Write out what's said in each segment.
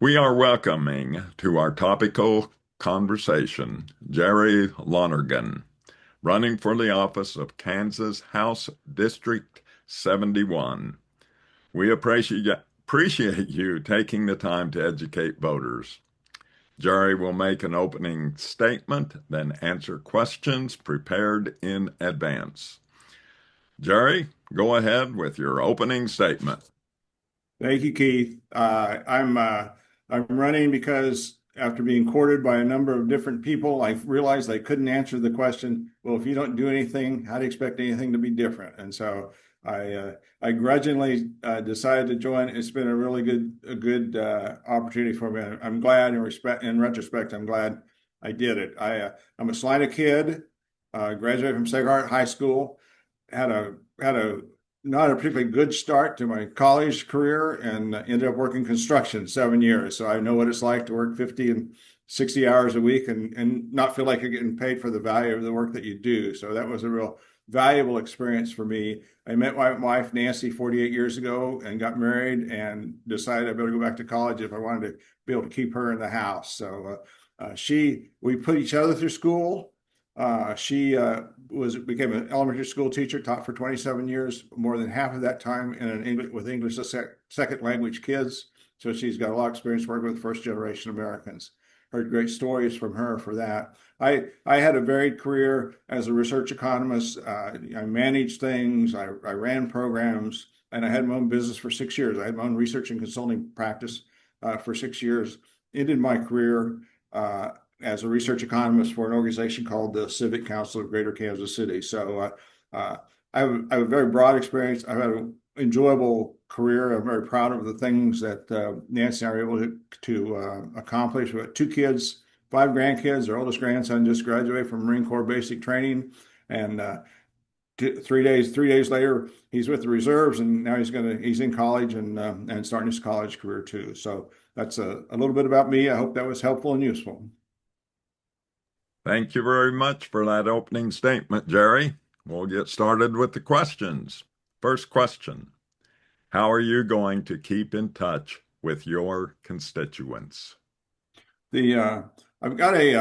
We are welcoming to our topical conversation Jerry Lonergan, running for the office of Kansas House District 71. We appreciate you taking the time to educate voters. Jerry will make an opening statement, then answer questions prepared in advance. Jerry, go ahead with your opening statement. Thank you, Keith. I'm running because after being courted by a number of different people, I realized I couldn't answer the question, well, if you don't do anything, how do you expect anything to be different? And so I grudgingly decided to join. It's been a really good opportunity for me. I'm glad in retrospect, I'm glad I did it. I'm a Salina kid, graduated from Sacred Heart High School, had a not a particularly good start to my college career and ended up working construction 7 years. So I know what it's like to work 50 and 60 hours a week and not feel like you're getting paid for the value of the work that you do. So that was a real valuable experience for me. I met my wife, Nancy, 48 years ago and got married and decided I better go back to college if I wanted to be able to keep her in the house. So we put each other through school. She became an elementary school teacher, taught for 27 years, more than half of that time with English as a second language kids. So she's got a lot of experience working with first generation Americans. Heard great stories from her for that. I had a varied career as a research economist. I managed things, I ran programs, and I had my own business for 6 years. I had my own research and consulting practice for 6 years. Ended my career as a research economist for an organization called the Civic Council of Greater Kansas City. So I have a very broad experience. I've had an enjoyable career. I'm very proud of the things that Nancy and I were able to accomplish. We have 2 kids, 5 grandkids. Our oldest grandson just graduated from Marine Corps basic training, and 3 days later, he's with the reserves, and now he's in college and starting his college career too. So that's a little bit about me. I hope that was helpful and useful. Thank you very much for that opening statement, Jerry. We'll get started with the questions. First question: how are you going to keep in touch with your constituents? The I've got a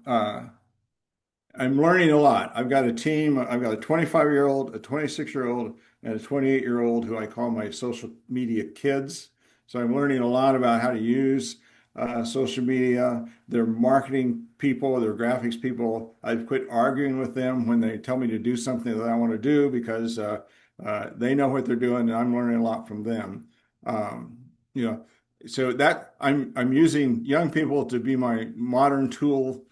I'm learning a lot. I've got a team. I've got a 25-year-old, a 26-year-old, and a 28-year-old who I call my social media kids. So I'm learning a lot about how to use social media. They're marketing people, they're graphics people. I've quit arguing with them when they tell me to do something that I want to do because they know what they're doing, and I'm learning a lot from them. Um, you know, so that I'm using young people to be my modern tool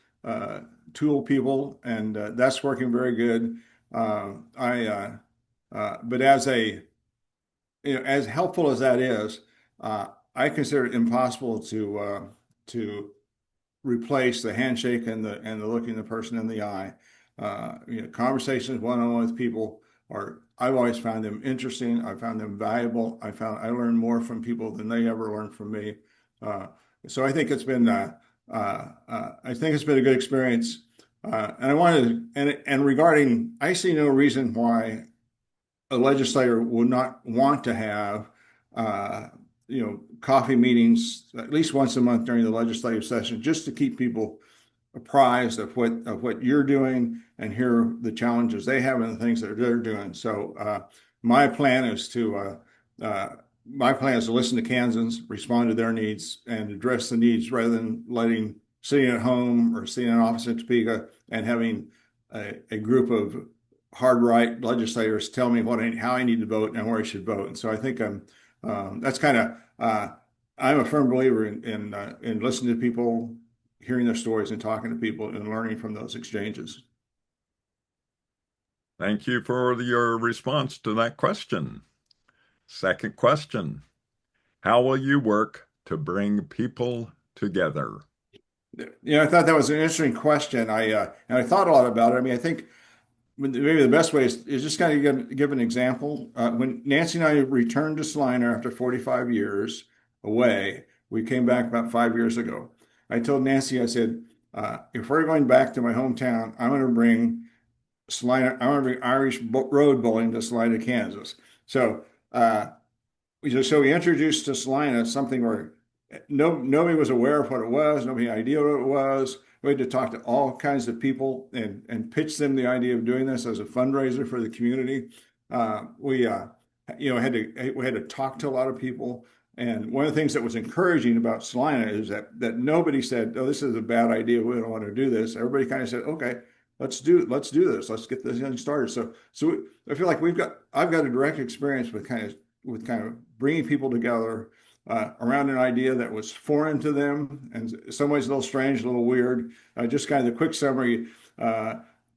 people, and that's working very good. I But as helpful as that is, I consider it impossible to replace the handshake and the looking the person in the eye. Conversations one-on-one with people I've always found them interesting. I found them valuable. I learn more from people than they ever learned from me. Uh, so I think it's been a good experience. And I wanted and regarding, I see no reason why a legislator would not want to have coffee meetings at least once a month during the legislative session, just to keep people apprised of what you're doing and hear the challenges they have and the things that they're doing. So my plan is to listen to Kansans, respond to their needs, and address the needs rather than sitting at home or sitting in an office in Topeka and having a group of hard right legislators tell me how I need to vote and where I should vote. And so I think that's kind of I'm a firm believer in listening to people, hearing their stories, and talking to people and learning from those exchanges. Thank you for your response to that question. Second question: how will you work to bring people together? I thought that was an interesting question. I thought a lot about it. I mean, I think maybe the best way is just kind of give an example. When Nancy and I returned to Salina after 45 years away, we came back about 5 years ago. I told Nancy, I said, if we're going back to my hometown, I'm going to bring Irish road bowling to Salina, Kansas. So we introduced to Salina something where nobody was aware of what it was. Nobody had idea what it was. We had to talk to all kinds of people and pitch them the idea of doing this as a fundraiser for the community. We we had to talk to a lot of people. And one of the things that was encouraging about Salina is that nobody said, "Oh, this is a bad idea. We don't want to do this." Everybody kind of said, "Okay, let's do this. Let's get this thing started." I feel like I've got a direct experience with kind of bringing people together around an idea that was foreign to them, and in some ways a little strange, a little weird. Just kind of the quick summary.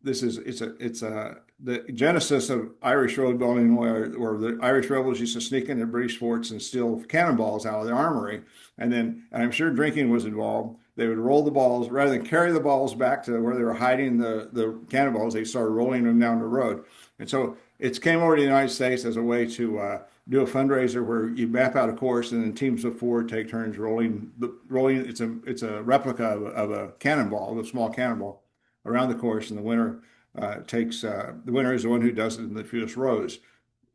This is it's a the genesis of Irish road building, where the Irish rebels used to sneak into British forts and steal cannonballs out of the armory, and I'm sure drinking was involved. They would roll the balls rather than carry the balls back to where they were hiding the cannonballs. They started rolling them down the road, and so it came over to the United States as a way to do a fundraiser where you map out a course and then teams of four take turns rolling. It's a replica of a cannonball, a small cannonball, around the course, and the winner is the one who does it in the fewest rows.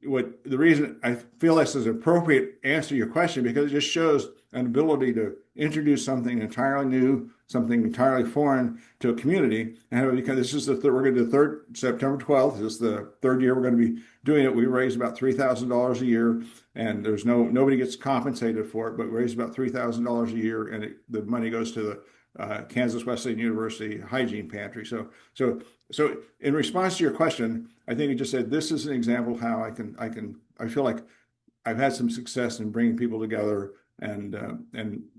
The reason I feel this is an appropriate answer to your question, because it just shows an ability to introduce something entirely new, something entirely foreign to a community. And because this is we're going to do the third, September 12th. This is the third year we're going to be doing it. We raise about $3,000 a year, and nobody gets compensated for it, but we raise about $3,000 a year, and the money goes to the Kansas Wesleyan University hygiene pantry. So in response to your question, I think you just said this is an example of how I feel like I've had some success in bringing people together, and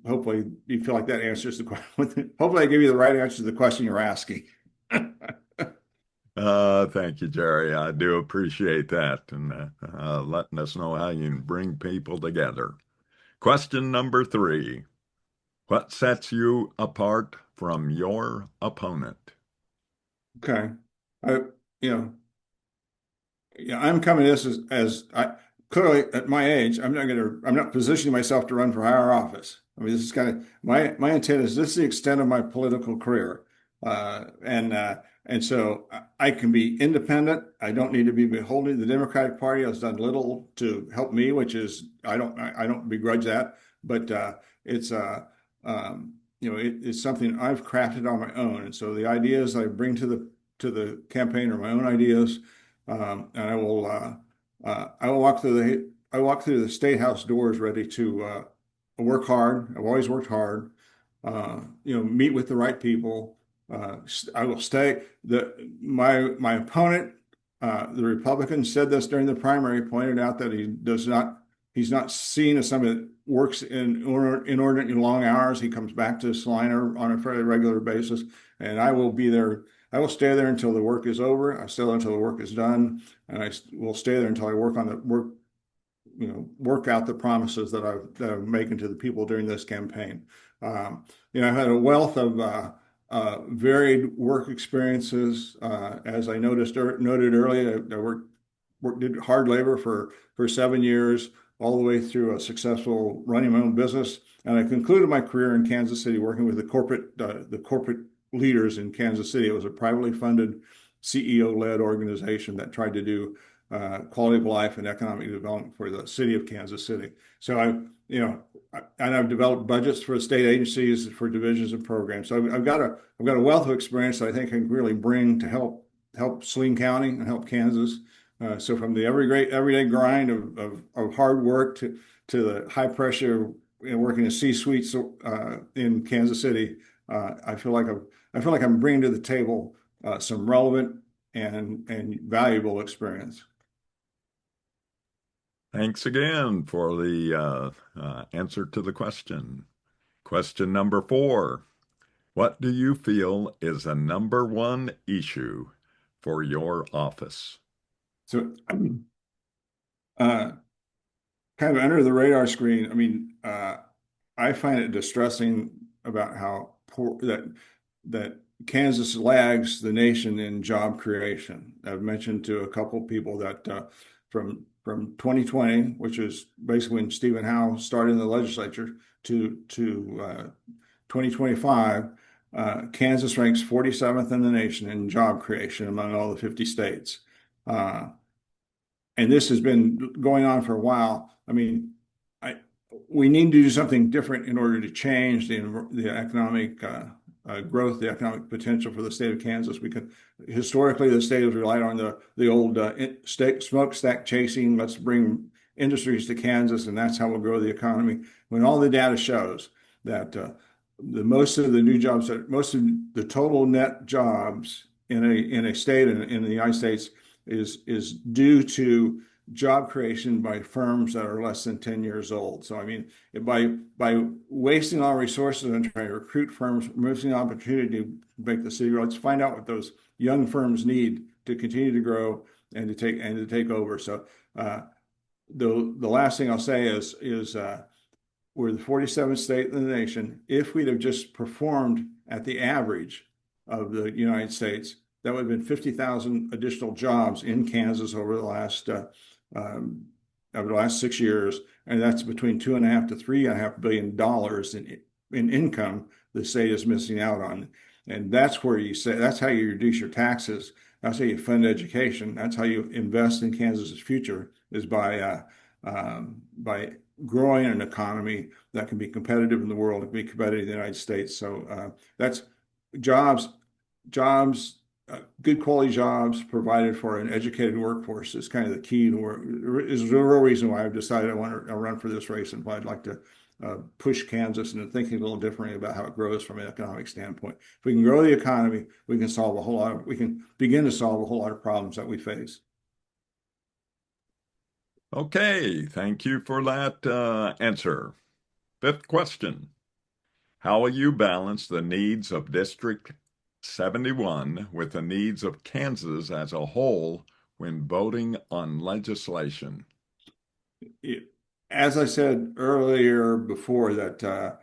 hopefully you feel like that answers the question. Hopefully I give you the right answer to the question you're asking. Thank you, Jerry. I do appreciate that, and letting us know how you can bring people together. Question number 3. What sets you apart from your opponent? Okay. I, you know, yeah, I'm coming to this as I clearly at my age, I'm not positioning myself to run for higher office. I mean, this is kind of my intent is this is the extent of my political career. And so I can be independent. I don't need to be beholden. The Democratic Party has done little to help me, which is I don't begrudge that, but it's something I've crafted on my own. And so the ideas I bring to the campaign are my own ideas. And I will walk through the state house doors ready to work hard. I've always worked hard. Meet with the right people. I will stay. My opponent, the Republican, said this during the primary. Pointed out that he's not seen as somebody that works in inordinately long hours. He comes back to Salina on a fairly regular basis, and I will be there. I will stay there until the work is over. I stay there until the work is done, and I will stay there until I work out the promises that I'm making to the people during this campaign. I've had a wealth of varied work experiences. As I noted earlier, did hard labor for 7 years, all the way through a successful running my own business. And I concluded my career in Kansas City working with the corporate leaders in Kansas City. It was a privately funded, CEO-led organization that tried to do quality of life and economic development for the city of Kansas City. So I've developed budgets for state agencies, for divisions and programs. So I've got a wealth of experience that I think I can really bring to help Saline County and help Kansas. So from the everyday grind of hard work to the high pressure working in C-suites in Kansas City, I feel like I'm bringing to the table some relevant and valuable experience. Thanks again for the answer to the question. Question number 4. What do you feel is the number one issue for your office? So, kind of under the radar screen, I mean, I find it distressing about how poor that Kansas lags the nation in job creation. I've mentioned to a couple of people that from 2020, which is basically when Stephen Howe started in the legislature, to 2025, Kansas ranks 47th in the nation in job creation among all the 50 states. And this has been going on for a while. I mean, we need to do something different in order to change the economic growth, the economic potential for the state of Kansas. We can historically the state has relied on the old smokestack chasing. Let's bring industries to Kansas, and that's how we'll grow the economy. When all the data shows that the most of the new jobs, most of the total net jobs in a state in the United States is due to job creation by firms that are less than 10 years old. So I mean, by wasting our resources and trying to recruit firms, missing the opportunity to make the city grow, let's find out what those young firms need to continue to grow and to take over. So the last thing I'll say is we're the 47th state in the nation. If we'd have just performed at the average of the United States, that would have been 50,000 additional jobs in Kansas over the last 6 years, and that's between $2.5 to $3.5 billion in income the state is missing out on. And that's where you say that's how you reduce your taxes. That's how you fund education. That's how you invest in Kansas's future is by growing an economy that can be competitive in the world, can be competitive in the United States. So that's jobs, jobs, good quality jobs provided for an educated workforce is kind of the key to is the real reason why I've decided I want to run for this race and why I'd like to push Kansas into thinking a little differently about how it grows from an economic standpoint. If we can grow the economy, we can solve a whole lot. We can begin to solve a whole lot of problems that we face. Okay, thank you for that answer. Fifth question. How will you balance the needs of District 71 with the needs of Kansas as a whole when voting on legislation? As I said earlier before, that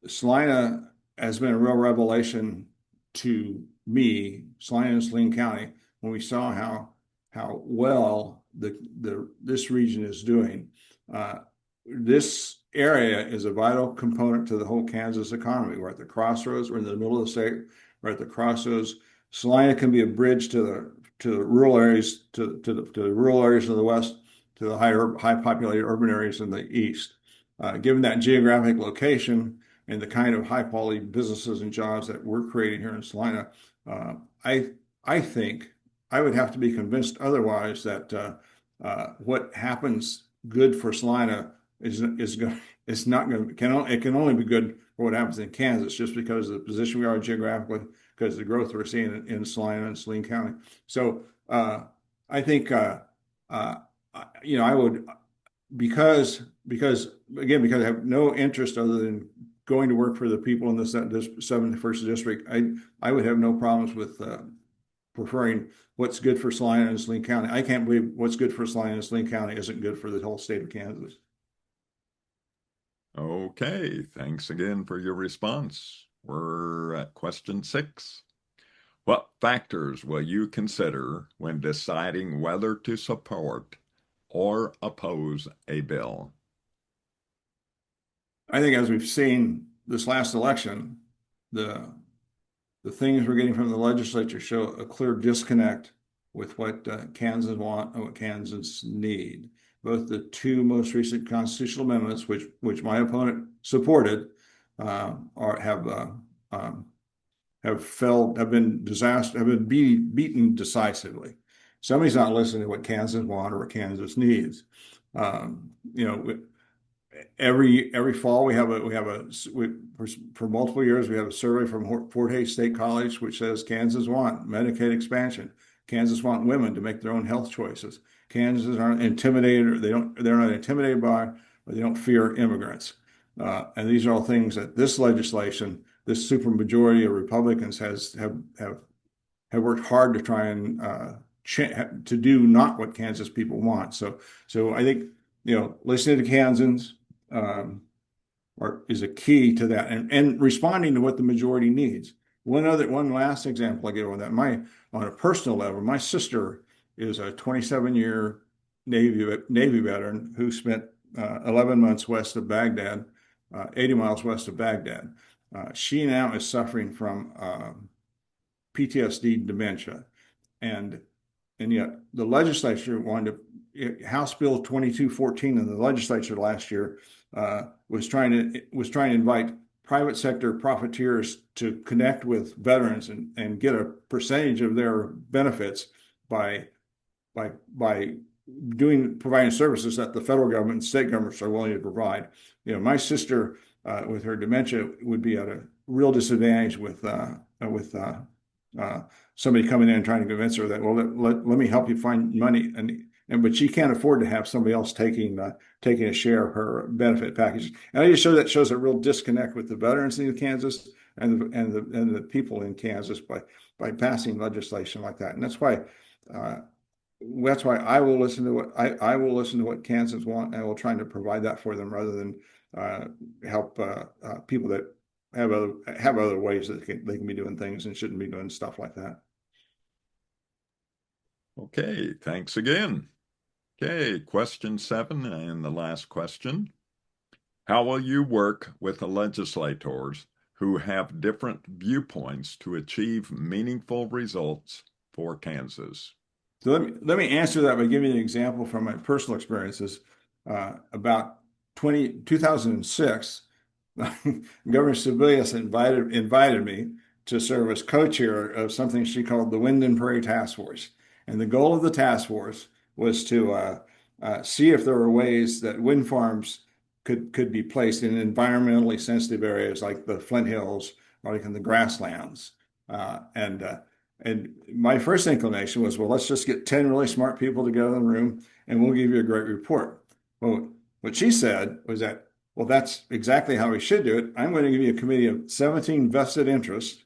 Salina has been a real revelation to me, Salina and Saline County, when we saw how well this region is doing. This area is a vital component to the whole Kansas economy. We're at the crossroads. We're in the middle of the state. We're at the crossroads. Salina can be a bridge to the rural areas, to the rural areas of the west, to the high populated urban areas in the east. Given that geographic location and the kind of high quality businesses and jobs that we're creating here in Salina, I think I would have to be convinced otherwise that what happens good for Salina it's not going to it can only be good for what happens in Kansas just because of the position we are geographically, because of the growth we're seeing in Salina and Saline County. So I think I would because because I have no interest other than going to work for the people in this 71st district. I would have no problems with preferring what's good for Salina and Saline County. I can't believe what's good for Salina and Saline County isn't good for the whole state of Kansas. Okay, thanks again for your response. We're at question 6. What factors will you consider when deciding whether to support or oppose a bill? I think as we've seen this last election, the things we're getting from the legislature show a clear disconnect with what Kansans want and what Kansans need. Both the two most recent constitutional amendments, which my opponent supported, have been disaster, have been beaten decisively. Somebody's not listening to what Kansas want or what Kansas needs. Every fall for multiple years we have a survey from Fort Hays State College which says Kansas want Medicaid expansion. Kansas want women to make their own health choices. Kansas aren't intimidated. They're not intimidated by or they don't fear immigrants. And these are all things that this legislation, this supermajority of Republicans have worked hard to try and to do not what Kansas people want. So I think listening to Kansans is a key to that, and responding to what the majority needs. One last example I give on that. On a personal level, my sister is a 27-year Navy veteran who spent 11 months west of Baghdad, 80 miles west of Baghdad. She now is suffering from PTSD dementia, and and yet the legislature wanted to, House Bill 2214 in the legislature last year was trying to invite private sector profiteers to connect with veterans and get a percentage of their benefits by by providing services that the federal government and state governments are willing to provide. My sister with her dementia would be at a real disadvantage with somebody coming in and trying to convince her that, well, let me help you find money, but she can't afford to have somebody else taking a share of her benefit package. And I just shows a real disconnect with the veterans in Kansas and the people in Kansas by passing legislation like that. And that's why I will listen to what Kansans want, and I will try to provide that for them rather than help people that have other ways that they can be doing things and shouldn't be doing stuff like that. Okay, thanks again. Okay, question 7 and the last question. How will you work with the legislators who have different viewpoints to achieve meaningful results for Kansas? So let me answer that by giving you an example from my personal experiences. About 2006, Governor Sebelius invited me to serve as co-chair of something she called the Wind and Prairie Task Force. And the goal of the task force was to see if there were ways that wind farms could be placed in environmentally sensitive areas like the Flint Hills or like in the grasslands. And my first inclination was, well, let's just get 10 really smart people together in the room and we'll give you a great report. Well, what she said was that, well, that's exactly how we should do it. I'm going to give you a committee of 17 vested interests,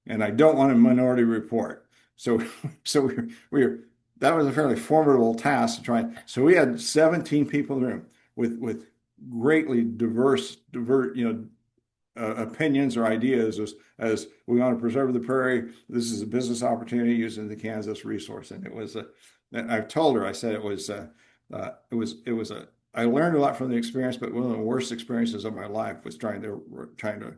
and I don't want a minority report. So that was a fairly formidable task to try. So we had 17 people in the room with greatly diverse, opinions or ideas as we want to preserve the prairie. This is a business opportunity using the Kansas resource, and it was I've told her, I said it was I learned a lot from the experience, but one of the worst experiences of my life was trying to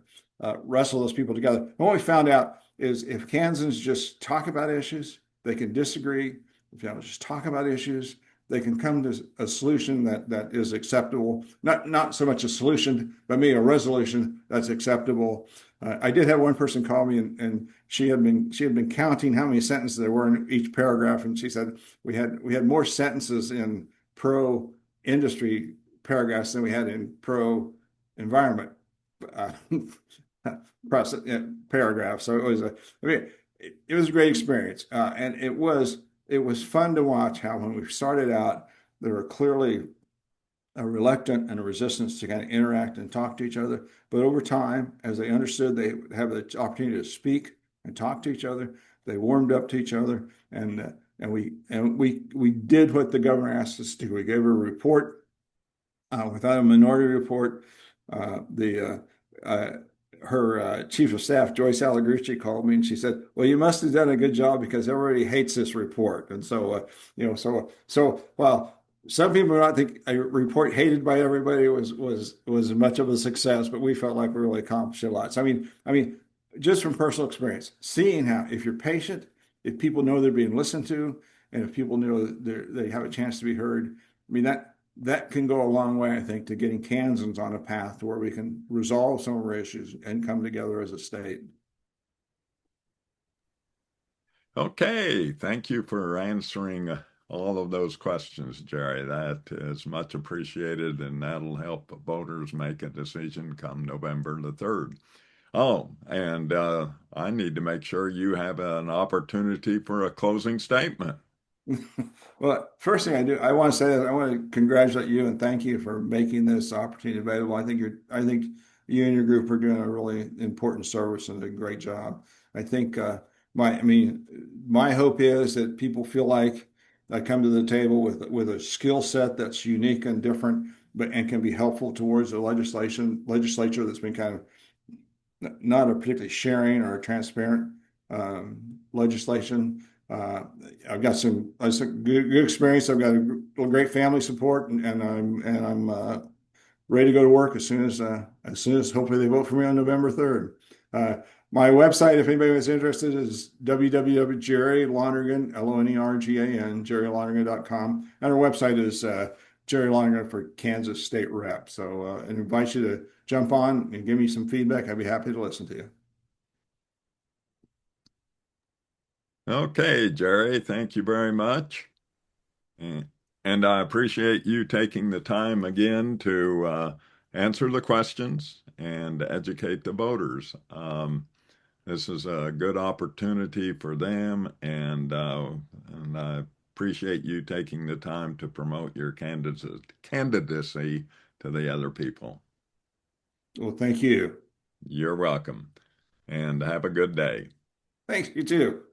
wrestle those people together. And what we found out is if Kansans just talk about issues, they can disagree. If you just talk about issues, they can come to a solution that is acceptable. Not so much a solution, but maybe a resolution that's acceptable. I did have one person call me, and she had been counting how many sentences there were in each paragraph, and she said we had more sentences in pro industry paragraphs than we had in pro environment paragraphs. So it was a great experience, and it was fun to watch how when we started out, there were clearly a reluctance and a resistance to kind of interact and talk to each other. But over time, as they understood they would have the opportunity to speak and talk to each other, they warmed up to each other, and we did what the governor asked us to do. We gave her a report without a minority report. Her chief of staff, Joyce Allegrucci, called me and she said, "Well, you must have done a good job because everybody hates this report." And so, while some people might think a report hated by everybody was much of a success, but we felt like we really accomplished a lot. So, I mean, just from personal experience, seeing how if you're patient, if people know they're being listened to, and if people know they have a chance to be heard, I mean that can go a long way, I think, to getting Kansans on a path to where we can resolve some of our issues and come together as a state. Okay, thank you for answering all of those questions, Jerry. That is much appreciated, and that'll help voters make a decision come November the 3rd. Oh, and I need to make sure you have an opportunity for a closing statement. Well, first thing I want to say is I want to congratulate you and thank you for making this opportunity available. I think you and your group are doing a really important service and a great job. I think my hope is that people feel like I come to the table with a skill set that's unique and different, and can be helpful towards the legislature that's been kind of not a particularly sharing or a transparent legislation. I've got some good experience. I've got a great family support, and I'm ready to go to work as soon as hopefully they vote for me on November 3rd. My website, if anybody was interested, is www.jerrylonergan, Lonergan, jerrylonergan.com. And our website is Jerry Lonergan for Kansas State Rep. So I invite you to jump on and give me some feedback. I'd be happy to listen to you. Okay, Jerry, thank you very much. And and I appreciate you taking the time again to answer the questions and educate the voters. This is a good opportunity for them, and I appreciate you taking the time to promote your candidacy to the other people. Well, thank you. You're welcome, and have a good day. Thanks, you too.